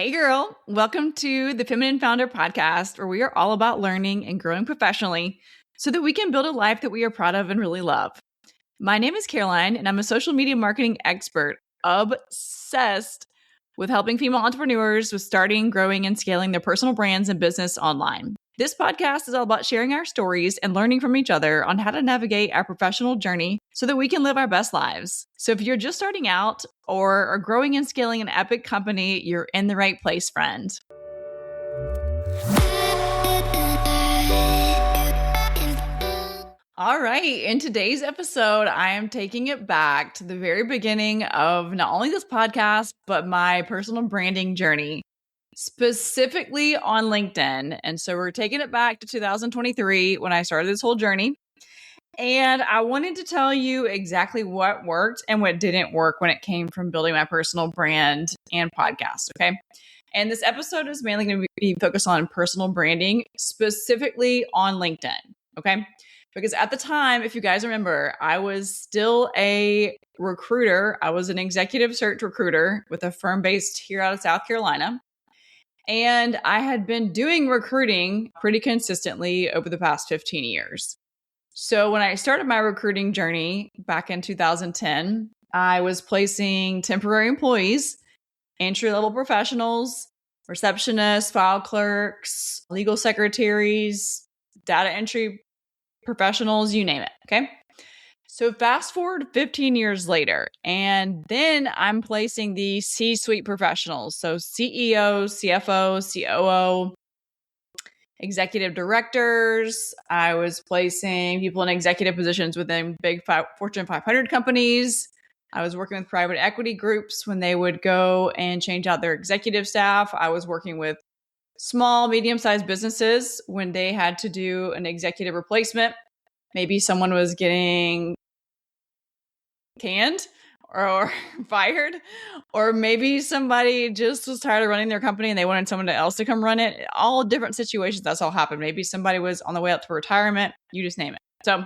Hey girl, welcome to the Feminine Founder Podcast, where we are all about learning and growing professionally so that we can build a life that we are proud of and really love. My name is Caroline, and I'm a social media marketing expert obsessed with helping female entrepreneurs with starting, growing, and scaling their personal brands and business online. This podcast is all about sharing our stories and learning from each other on how to navigate our professional journey so that we can live our best lives. So if you're just starting out or are growing and scaling an epic company, you're in the right place, friend. All right. In today's episode, I am taking it back to the very beginning of not only this podcast, but my personal branding journey, specifically on LinkedIn. And so we're taking it back to 2023 when I started this whole journey. And I wanted to tell you exactly what worked and what didn't work when it came from building my personal brand and podcast. Okay. And this episode is mainly going to be focused on personal branding, specifically on LinkedIn. Okay. Because at the time, if you guys remember, I was still a recruiter. I was an executive search recruiter with a firm based here out of South Carolina. And I had been doing recruiting pretty consistently over the past 15 years. So when I started my recruiting journey back in 2010, I was placing temporary employees, entry-level professionals, receptionists, file clerks, legal secretaries, data entry professionals, you name it. Okay. So fast forward 15 years later, and then I'm placing the C-suite professionals. So CEO, CFO, COO, executive directors. I was placing people in executive positions within big Fortune 500 companies. I was working with private equity groups when they would go and change out their executive staff. I was working with small, medium-sized businesses when they had to do an executive replacement. Maybe someone was getting canned or fired, or maybe somebody just was tired of running their company and they wanted someone else to come run it. All different situations. That's all happened. Maybe somebody was on the way out to retirement. You just name it. So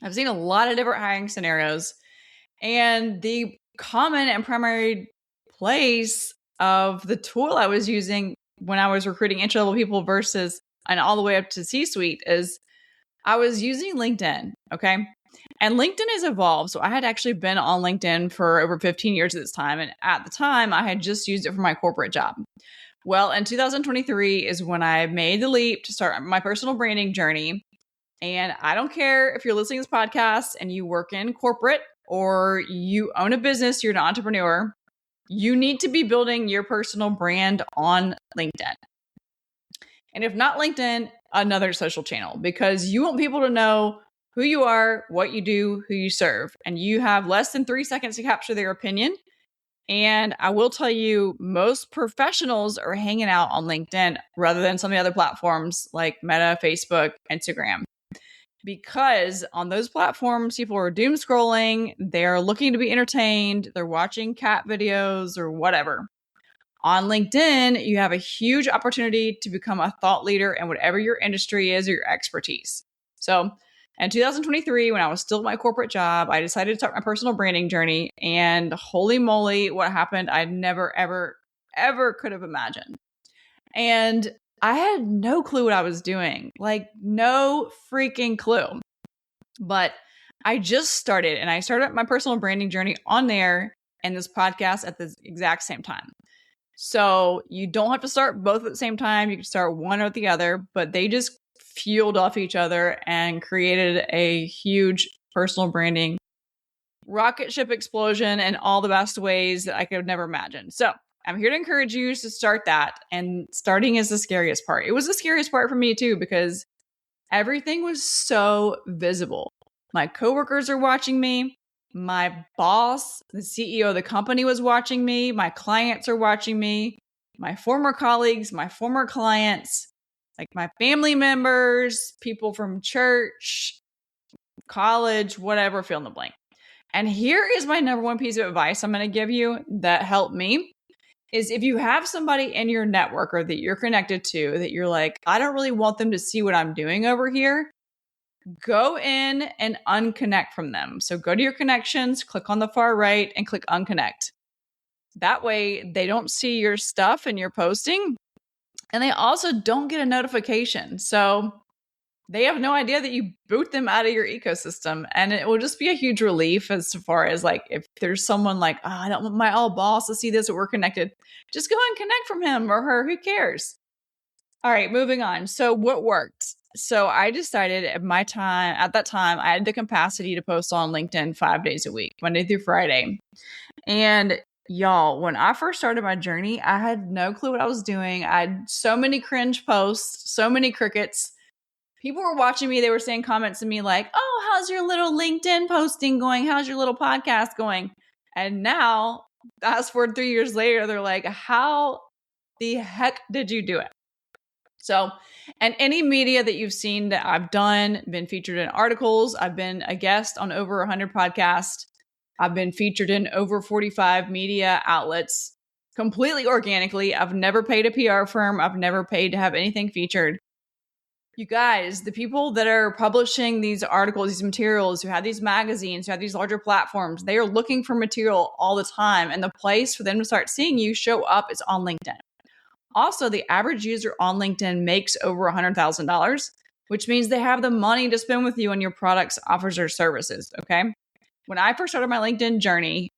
I've seen a lot of different hiring scenarios, and the common and primary place of the tool I was using when I was recruiting entry-level people versus and all the way up to C-suite is I was using LinkedIn. Okay. And LinkedIn has evolved. So I had actually been on LinkedIn for over 15 years at this time. And at the time, I had just used it for my corporate job. Well, in 2023 is when I made the leap to start my personal branding journey. And I don't care if you're listening to this podcast and you work in corporate or you own a business, you're an entrepreneur, you need to be building your personal brand on LinkedIn. And if not LinkedIn, another social channel, because you want people to know who you are, what you do, who you serve. And you have less than 3 seconds to capture their opinion. And I will tell you, most professionals are hanging out on LinkedIn rather than some of the other platforms like Meta, Facebook, Instagram. Because on those platforms, people are doom scrolling, they're looking to be entertained, they're watching cat videos or whatever. On LinkedIn, you have a huge opportunity to become a thought leader in whatever your industry is or your expertise. So in 2023, when I was still at my corporate job, I decided to start my personal branding journey. And holy moly, what happened, I never, ever, ever could have imagined. And I had no clue what I was doing, like no freaking clue. But I just started, and I started my personal branding journey on there and this podcast at the exact same time. So you don't have to start both at the same time. You can start one or the other, but they just fueled off each other and created a huge personal branding rocket ship explosion in all the best ways that I could have never imagined. So I'm here to encourage you to start that. And starting is the scariest part. It was the scariest part for me too, because everything was so visible. My coworkers are watching me. My boss, the CEO of the company, was watching me. My clients are watching me. My former colleagues, my former clients, like my family members, people from church, college, whatever, fill in the blank. And here is my number one piece of advice I'm going to give you that helped me is if you have somebody in your network or that you're connected to that you're like, I don't really want them to see what I'm doing over here, go in and unconnect from them. So go to your connections, click on the far right and click unconnect. That way they don't see your stuff and your posting, and they also don't get a notification. So they have no idea that you boot them out of your ecosystem. And it will just be a huge relief as far as like, if there's someone like, oh, I don't want my old boss to see this, but we're connected. Just go and connect from him or her. Who cares? All right, moving on. So what worked? So I decided at that time, I had the capacity to post on LinkedIn 5 days a week, Monday through Friday. And y'all, when I first started my journey, I had no clue what I was doing. I had so many cringe posts, so many crickets. People were watching me. They were saying comments to me like, oh, how's your little LinkedIn posting going? How's your little podcast going? And now, fast forward 3 years later, they're like, how the heck did you do it? So, and any media that you've seen that I've done, been featured in articles, I've been a guest on over 100 podcasts. I've been featured in over 45 media outlets completely organically. I've never paid a PR firm. I've never paid to have anything featured. You guys, the people that are publishing these articles, these materials, who have these magazines, who have these larger platforms, they are looking for material all the time. And the place for them to start seeing you show up is on LinkedIn. Also, the average user on LinkedIn makes over $100,000, which means they have the money to spend with you on your products, offers, or services. Okay. When I first started my LinkedIn journey,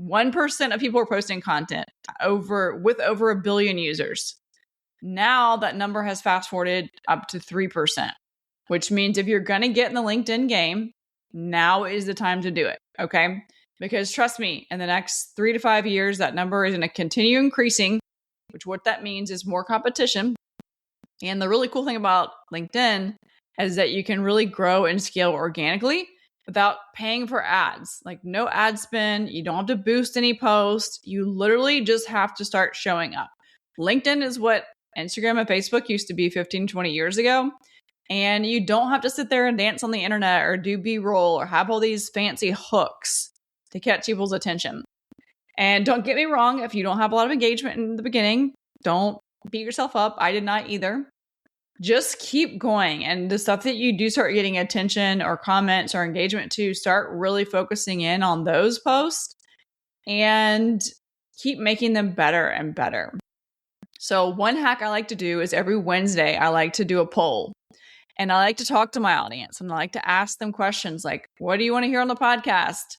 1% of people were posting content with over 1 billion users. Now that number has fast forwarded up to 3%, which means if you're going to get in the LinkedIn game, now is the time to do it. Okay. Because trust me, in the next 3 to 5 years, that number is going to continue increasing, which what that means is more competition. And the really cool thing about LinkedIn is that you can really grow and scale organically without paying for ads. Like no ad spend, you don't have to boost any posts. You literally just have to start showing up. LinkedIn is what Instagram and Facebook used to be 15, 20 years ago. And you don't have to sit there and dance on the internet or do B-roll or have all these fancy hooks to catch people's attention. And don't get me wrong, if you don't have a lot of engagement in the beginning, don't beat yourself up. I did not either. Just keep going. And the stuff that you do start getting attention or comments or engagement to, start really focusing in on those posts and keep making them better and better. So one hack I like to do is every Wednesday, I like to do a poll. And I like to talk to my audience and I like to ask them questions like, what do you want to hear on the podcast?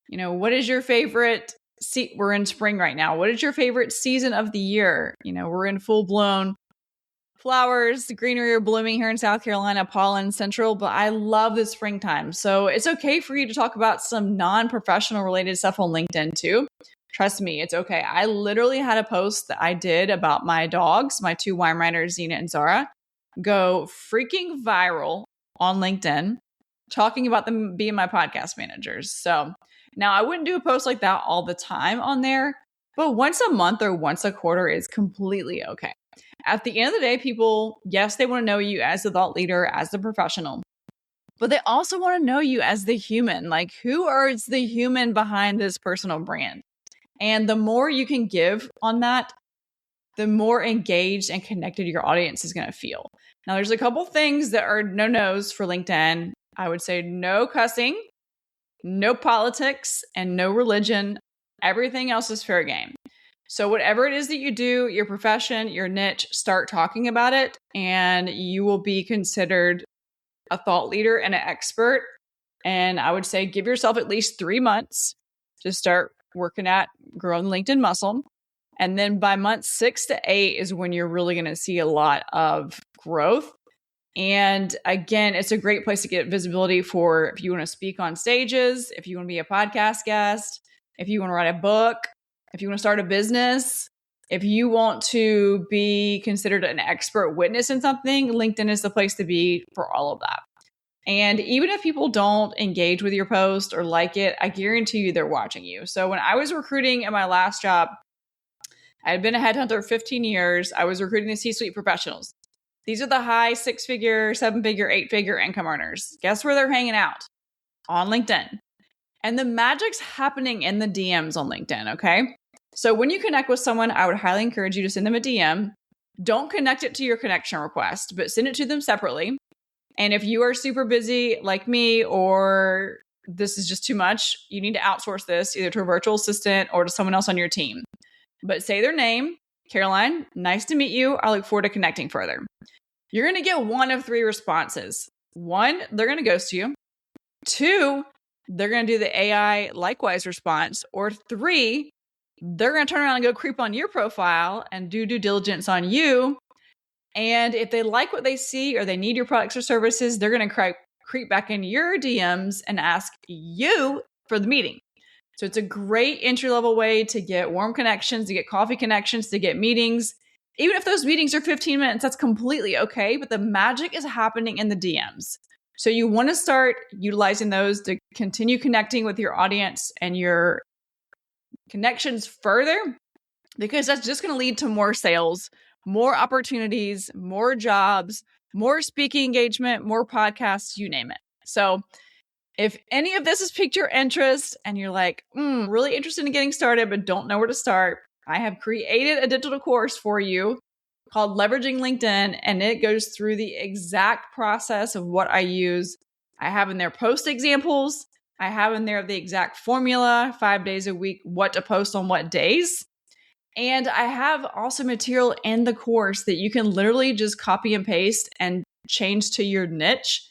What is your favorite we're in spring right now. What is your favorite season of the year? We're in full blown flowers, the greenery are blooming here in South Carolina, pollen central, but I love the springtime. So it's okay for you to talk about some non-professional related stuff on LinkedIn too. Trust me, it's okay. I literally had a post that I did about my dogs, my 2 Weimaraners, Xena and Zara, go freaking viral on LinkedIn, talking about them being my podcast managers. So now I wouldn't do a post like that all the time on there, but once a month or once a quarter is completely okay. At the end of the day, people, yes, they want to know you as the thought leader, as the professional, but they also want to know you as the human. Like, who is the human behind this personal brand? And the more you can give on that, the more engaged and connected your audience is going to feel. Now, there's a couple things that are no-nos for LinkedIn. I would say no cussing, no politics, and no religion. Everything else is fair game. So whatever it is that you do, your profession, your niche, start talking about it, and you will be considered a thought leader and an expert. And I would say give yourself at least 3 months to start working at growing LinkedIn muscle. And then by month 6 to 8 is when you're really going to see a lot of growth. And again, it's a great place to get visibility for if you want to speak on stages, if you want to be a podcast guest, if you want to write a book, if you want to start a business, if you want to be considered an expert witness in something, LinkedIn is the place to be for all of that. And even if people don't engage with your post or like it, I guarantee you they're watching you. So when I was recruiting at my last job, I had been a headhunter 15 years. I was recruiting the C-suite professionals. These are the high 6-figure, 7-figure, 8-figure income earners. Guess where they're hanging out? On LinkedIn. And the magic's happening in the DMs on LinkedIn, okay? So when you connect with someone, I would highly encourage you to send them a DM. Don't connect it to your connection request, but send it to them separately. And if you are super busy like me or this is just too much. You need to outsource this either to a virtual assistant or to someone else on your team. But say their name, Caroline, nice to meet you. I look forward to connecting further. You're going to get one of 3 responses. 1, they're going to ghost you. 2, they're going to do the AI likewise response. Or 3, they're going to turn around and go creep on your profile and do due diligence on you. And if they like what they see or they need your products or services, they're going to creep back in your DMs and ask you for the meeting. So it's a great entry-level way to get warm connections, to get coffee connections, to get meetings. Even if those meetings are 15 minutes, that's completely okay. But the magic is happening in the DMs. So you want to start utilizing those to continue connecting with your audience and your connections further, because that's just going to lead to more sales, more opportunities, more jobs, more speaking engagement, more podcasts, you name it. So if any of this has piqued your interest and you're like, really interested in getting started, but don't know where to start, I have created a digital course for you called Leveraging LinkedIn, and it goes through the exact process of what I use. I have in there post examples. I have in there the exact formula, 5 days a week, what to post on what days. And I have also material in the course that you can literally just copy and paste and change to your niche.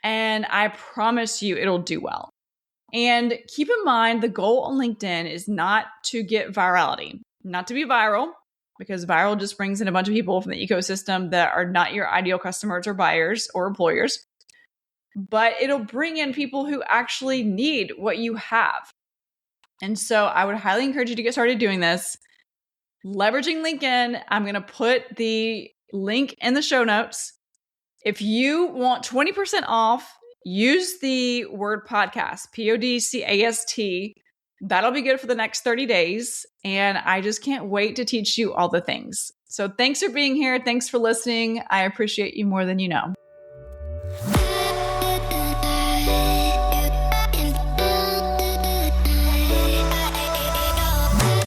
And I promise you it'll do well. And keep in mind, the goal on LinkedIn is not to get virality, not to be viral, because viral just brings in a bunch of people from the ecosystem that are not your ideal customers or buyers or employers. But it'll bring in people who actually need what you have. And so I would highly encourage you to get started doing this. Leveraging LinkedIn, I'm going to put the link in the show notes. If you want 20% off, use the word podcast, PODCAST. That'll be good for the next 30 days. And I just can't wait to teach you all the things. So thanks for being here. Thanks for listening. I appreciate you more than you know.